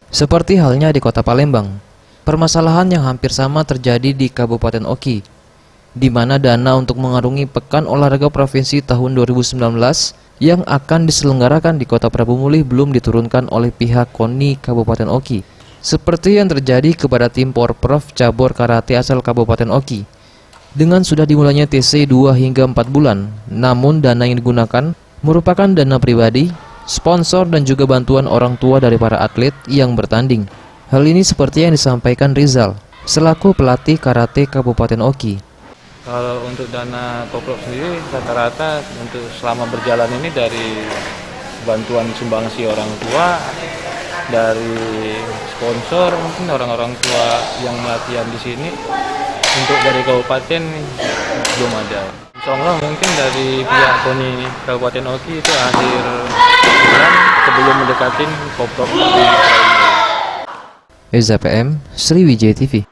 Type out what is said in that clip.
Seperti halnya di Kota Palembang, permasalahan yang hampir sama terjadi di Kabupaten Oki, di mana dana untuk mengarungi Pekan Olahraga Provinsi tahun 2019 yang akan diselenggarakan di Kota Prabu Mulih belum diturunkan oleh pihak KONI Kabupaten Oki. Seperti yang terjadi kepada tim Porprov cabur karate asal Kabupaten Oki. Dengan sudah dimulainya TC 2 hingga 4 bulan, namun dana yang digunakan merupakan dana pribadi, sponsor dan juga bantuan orang tua dari para atlet yang bertanding. Hal ini seperti yang disampaikan Rizal, selaku pelatih karate Kabupaten Oki. Kalau untuk dana Porprov sendiri rata-rata untuk selama berjalan ini dari bantuan sumbangsi orang tua, dari sponsor, mungkin orang-orang tua yang latihan di sini. Untuk dari kabupaten belum ada. Insya Allah mungkin dari pihak KONI Kabupaten Oki itu akhir bulan sebelum mendekatin Porprov. Eza PM, Sriwijaya TV.